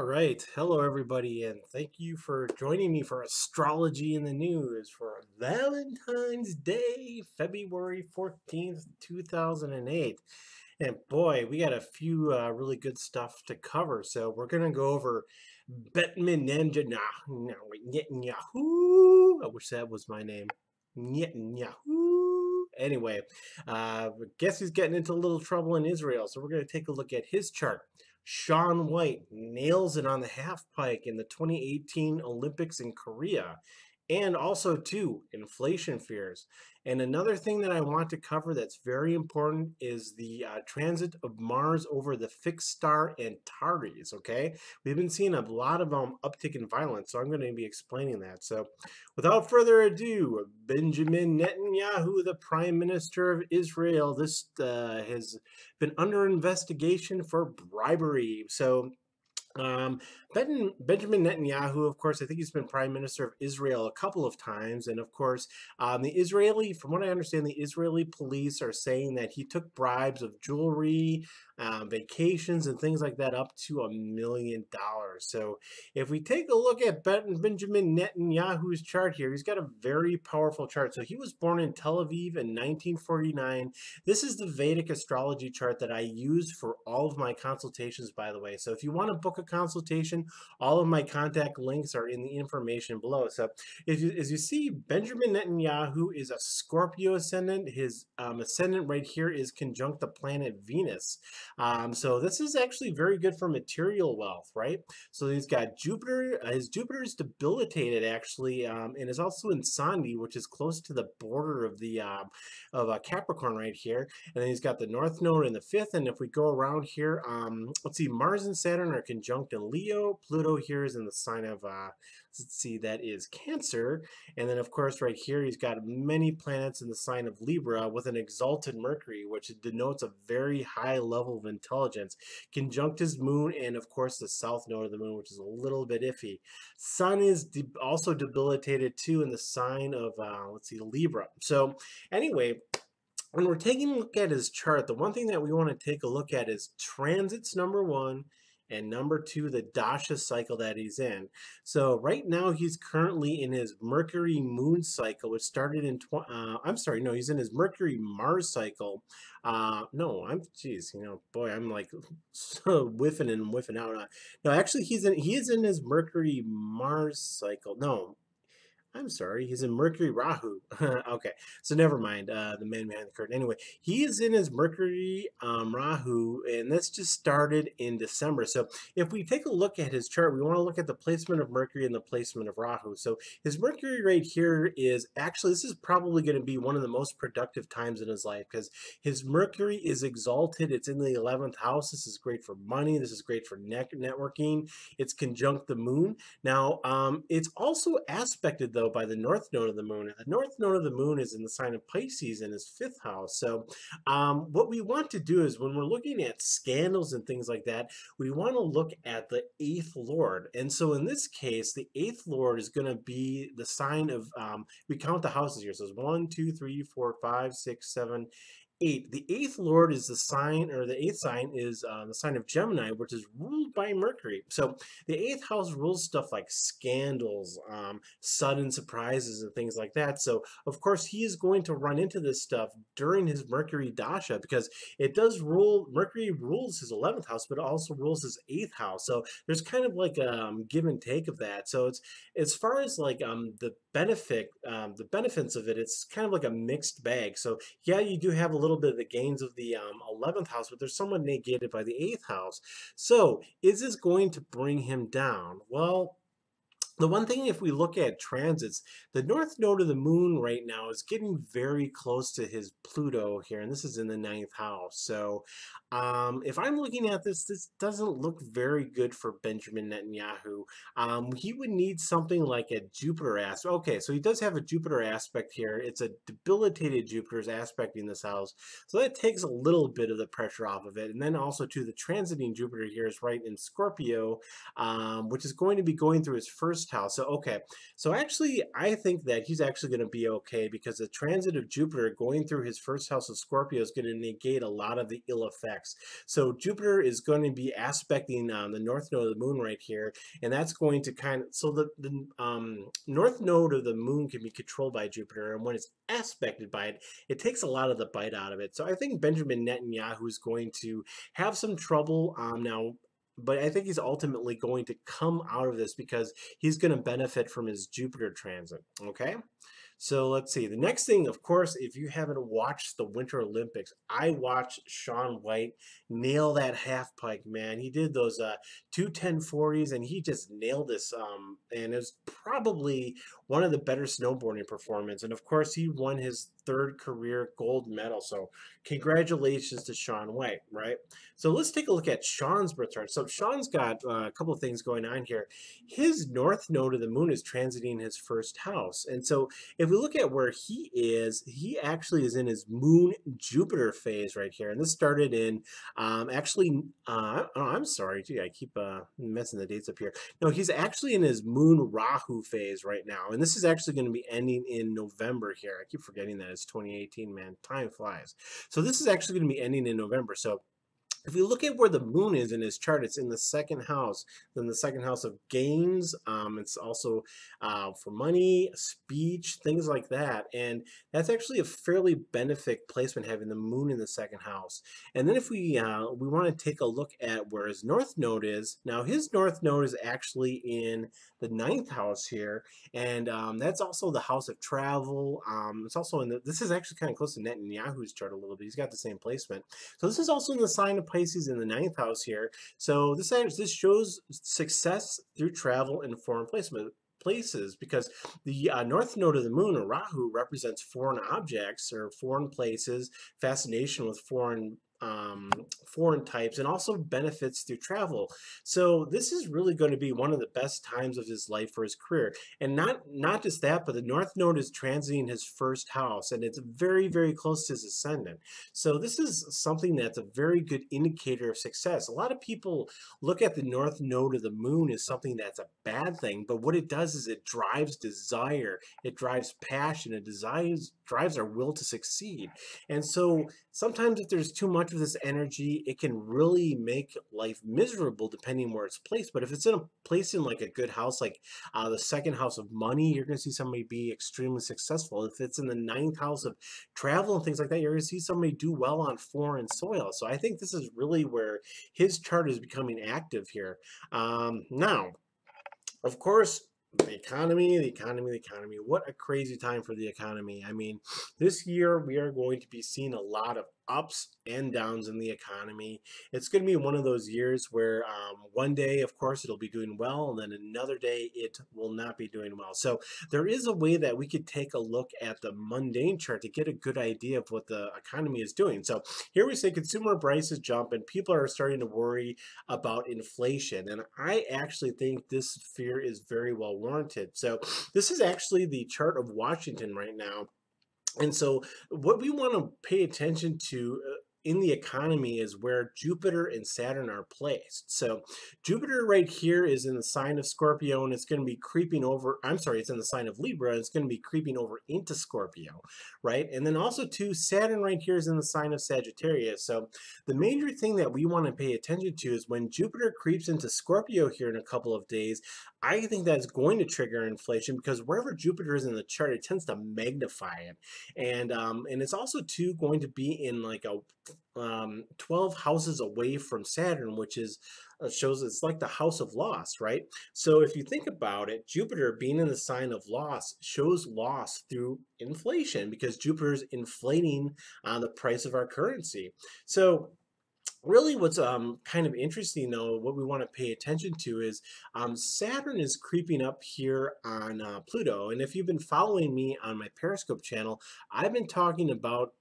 right. Hello, everybody, and thank you for joining me for Astrology in the News for Valentine's Day, February 14th, 2008. And boy, we got a few really good stuff to cover. So we're going to go over Netanyahu. I wish that was my name. Netanyahu. Anyway, guess who's getting into a little trouble in Israel? So we're going to take a look at his chart. Shaun White nails it on the half pike in the 2018 Olympics in Korea. And also, too, inflation fears. And another thing that I want to cover that's very important is the transit of Mars over the fixed star Antares, okay? We've been seeing a lot of uptick in violence, so I'm going to be explaining that. So without further ado, Benjamin Netanyahu, the Prime Minister of Israel, this has been under investigation for bribery. So Benjamin Netanyahu, of course, I think he's been prime minister of Israel a couple of times. And of course, from what I understand, the Israeli police are saying that he took bribes of jewelry, vacations, and things like that up to $1 million. So if we take a look at Benjamin Netanyahu's chart here, he's got a very powerful chart. So he was born in Tel Aviv in 1949. This is the Vedic astrology chart that I use for all of my consultations, by the way. So if you want to book a consultation, all of my contact links are in the information below. So as you see, Benjamin Netanyahu is a Scorpio ascendant. His ascendant right here is conjunct the planet Venus. So this is actually very good for material wealth, right? So he's got Jupiter. His Jupiter is debilitated actually, and is also in Sandi, which is close to the border of the Capricorn right here. And then he's got the North Node in the fifth. And if we go around here, let's see, Mars and Saturn are conjunct in Leo. Pluto here is in the sign of, let's see, that is Cancer. And then, of course, right here, he's got many planets in the sign of Libra with an exalted Mercury, which denotes a very high level of intelligence. Conjunct his moon and, of course, the south node of the moon, which is a little bit iffy. Sun is also debilitated, too, in the sign of, let's see, Libra. So, anyway, when we're taking a look at his chart, the one thing that we want to take a look at is transits, number one, and number two, the dasha cycle that he's in. So right now he's currently in his Mercury moon cycle, which started in, I'm sorry, no, he's in his Mercury Mars cycle. Geez, boy, I'm like so whiffing and whiffing out. No, actually he is in his Mercury Mars cycle. No, I'm sorry, he's in Mercury Rahu. Okay, so never mind. The man behind the curtain. Anyway, he is in his Mercury Rahu, and this just started in December. So if we take a look at his chart, we want to look at the placement of Mercury and the placement of Rahu. So his Mercury right here is actually, this is probably going to be one of the most productive times in his life because his Mercury is exalted. It's in the 11th house. This is great for money. This is great for networking. It's conjunct the moon. Now, it's also aspected, though, by the north node of the moon. And the north node of the moon is in the sign of Pisces in his fifth house. So what we want to do is when we're looking at scandals and things like that, we want to look at the eighth lord. And so in this case, the eighth lord is going to be the sign of, we count the houses here. So it's 1, 2, 3, 4, 5, 6, 7, 8. The eighth lord is the sign, or the eighth sign is the sign of Gemini, which is ruled by Mercury. So the eighth house rules stuff like scandals, sudden surprises, and things like that. So of course he is going to run into this stuff during his Mercury dasha because it does rule. Mercury rules his 11th house, but it also rules his eighth house. So there's kind of like a give and take of that. So it's as far as like the benefits of it, it's kind of like a mixed bag. So yeah, you do have a little bit of the gains of the 11th house, but there's somewhat negated by the 8th house. So is this going to bring him down? Well, the one thing, if we look at transits, the north node of the moon right now is getting very close to his Pluto here, and this is in the 9th house. So if I'm looking at this, this doesn't look very good for Benjamin Netanyahu. He would need something like a Jupiter aspect. Okay, so he does have a Jupiter aspect here. It's a debilitated Jupiter's aspecting this house. So that takes a little bit of the pressure off of it. And then also, too, the transiting Jupiter here is right in Scorpio, which is going to be going through his first first house. So, okay. So actually, I think that he's actually going to be okay because the transit of Jupiter going through his first house of Scorpio is going to negate a lot of the ill effects. So Jupiter is going to be aspecting the north node of the moon right here, and that's going to kind of, so the north node of the moon can be controlled by Jupiter, and when it's aspected by it, it takes a lot of the bite out of it. So I think Benjamin Netanyahu is going to have some trouble now, but I think he's ultimately going to come out of this because he's going to benefit from his Jupiter transit. Okay. So let's see. The next thing, of course, if you haven't watched the Winter Olympics, I watched Shaun White nail that half pike, man. He did those 2:10:40s and he just nailed this. And it was probably one of the better snowboarding performances. And of course, he won his third career gold medal. So congratulations to Shaun White, right? So let's take a look at Shaun's birth chart. So Shaun's got a couple of things going on here. His north node of the moon is transiting his first house. And so if we look at where he actually is in his moon Jupiter phase right here. And this started in I'm sorry, gee, I keep messing the dates up here. No, he's actually in his moon Rahu phase right now. And this is actually going to be ending in November here. I keep forgetting that it's 2018, man. Time flies. So this is actually going to be ending in November. So if you look at where the moon is in his chart, it's in the second house, then the second house of gains. It's also for money, speech, things like that. And that's actually a fairly benefic placement having the moon in the second house. And then if we want to take a look at where his north node is, now his north node is actually in the ninth house here. And that's also the house of travel. It's also this is actually kind of close to Netanyahu's chart a little bit. He's got the same placement. So this is also in the sign of Pisces in the ninth house here. So this shows success through travel in foreign places because the north node of the moon, or Rahu, represents foreign objects or foreign places, fascination with foreign types, and also benefits through travel. So this is really going to be one of the best times of his life for his career. And not just that, but the north node is transiting his first house, and it's very, very close to his ascendant. So this is something that's a very good indicator of success. A lot of people look at the north node of the moon as something that's a bad thing, but what it does is it drives desire, it drives passion, it drives our will to succeed. And so sometimes if there's too much of this energy, it can really make life miserable depending where it's placed. But if it's in a place in like a good house, like the second house of money, you're going to see somebody be extremely successful. If it's in the ninth house of travel and things like that, you're going to see somebody do well on foreign soil. So I think this is really where his chart is becoming active here. Now, of course, the economy, the economy, the economy. What a crazy time for the economy. I mean, this year we are going to be seeing a lot of ups and downs in the economy. It's going to be one of those years where one day, of course, it'll be doing well, and then another day it will not be doing well. So there is a way that we could take a look at the mundane chart to get a good idea of what the economy is doing. So here we say consumer prices jump and people are starting to worry about inflation. And I actually think this fear is very well warranted. So this is actually the chart of Washington right now. And so what we want to pay attention to in the economy is where Jupiter and Saturn are placed. So Jupiter right here is in the sign of Scorpio, and it's going to be creeping over, I'm sorry, it's in the sign of Libra, and it's going to be creeping over into Scorpio, right? And then also too, Saturn right here is in the sign of Sagittarius. So the major thing that we want to pay attention to is when Jupiter creeps into Scorpio here in a couple of days, I think that's going to trigger inflation because wherever Jupiter is in the chart, it tends to magnify it. And it's also too going to be in like a 12 houses away from Saturn, which is shows it's like the house of loss, right? So if you think about it, Jupiter being in the sign of loss shows loss through inflation because Jupiter is inflating the price of our currency. So really what's kind of interesting though, what we want to pay attention to is Saturn is creeping up here on Pluto. And if you've been following me on my Periscope channel, I've been talking about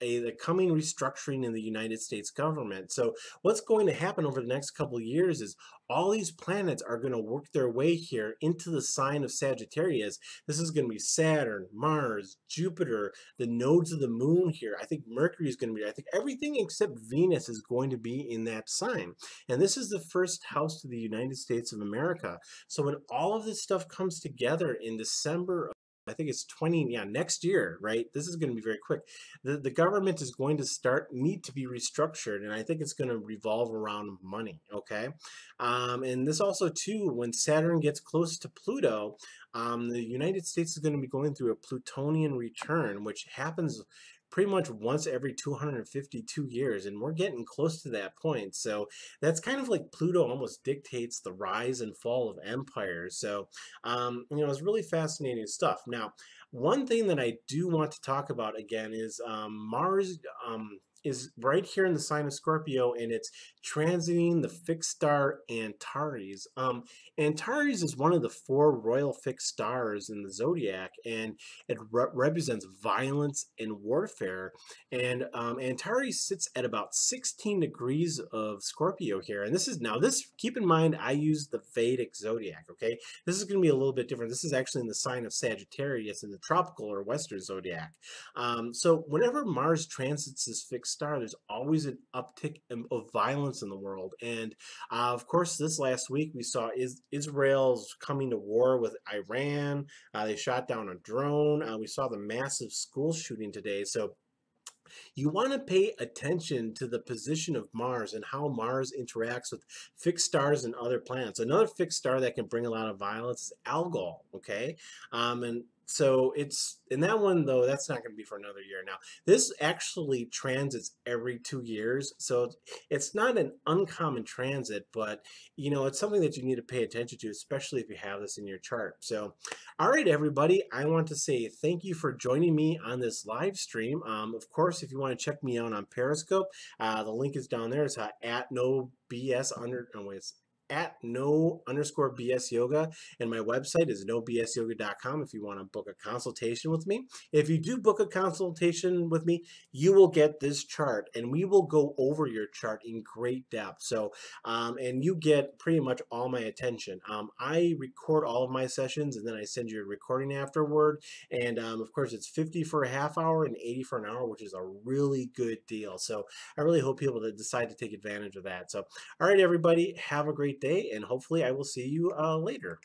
the coming restructuring in the United States government. So what's going to happen over the next couple of years is all these planets are going to work their way here into the sign of Sagittarius. This is going to be Saturn, Mars, Jupiter, the nodes of the moon here. I think Mercury is going to be, I think everything except Venus is going to be in that sign. And this is the first house to the United States of America. So when all of this stuff comes together in December, I think it's 20, yeah, next year, right? This is going to be very quick. The government is going to need to be restructured, and I think it's going to revolve around money, okay? And this also, too, when Saturn gets close to Pluto, the United States is going to be going through a Plutonian return, which happens pretty much once every 252 years, and we're getting close to that point. So that's kind of like Pluto almost dictates the rise and fall of empires. So, it's really fascinating stuff. Now, one thing that I do want to talk about again is Mars. Is right here in the sign of Scorpio, and it's transiting the fixed star Antares. Antares is one of the four royal fixed stars in the zodiac, and it represents violence and warfare. And Antares sits at about 16 degrees of Scorpio here. And this is now, this, keep in mind, I use the Vedic zodiac, okay? This is going to be a little bit different. This is actually in the sign of Sagittarius in the tropical or Western zodiac. So whenever Mars transits this fixed star, there's always an uptick of violence in the world. And of course, this last week we saw Israel's coming to war with Iran. They shot down a drone. We saw the massive school shooting today. So you want to pay attention to the position of Mars and how Mars interacts with fixed stars and other planets. Another fixed star that can bring a lot of violence is Algol, okay? And so it's in that one though, that's not going to be for another year. Now, this actually transits every 2 years, so it's not an uncommon transit, but it's something that you need to pay attention to, especially if you have this in your chart. So, all right, everybody, I want to say thank you for joining me on this live stream. Of course, if you want to check me out on Periscope, the link is down there. It's at no BS under. Oh, wait, it's at no_BS yoga, and my website is nobsyoga.com if you want to book a consultation with me. If you do book a consultation with me, you will get this chart, and we will go over your chart in great depth. So and you get pretty much all my attention. I record all of my sessions, and then I send you a recording afterward. And of course, it's 50 for a half hour and 80 for an hour, which is a really good deal. So I really hope people that decide to take advantage of that. So, all right, everybody, have a great day, and hopefully I will see you later.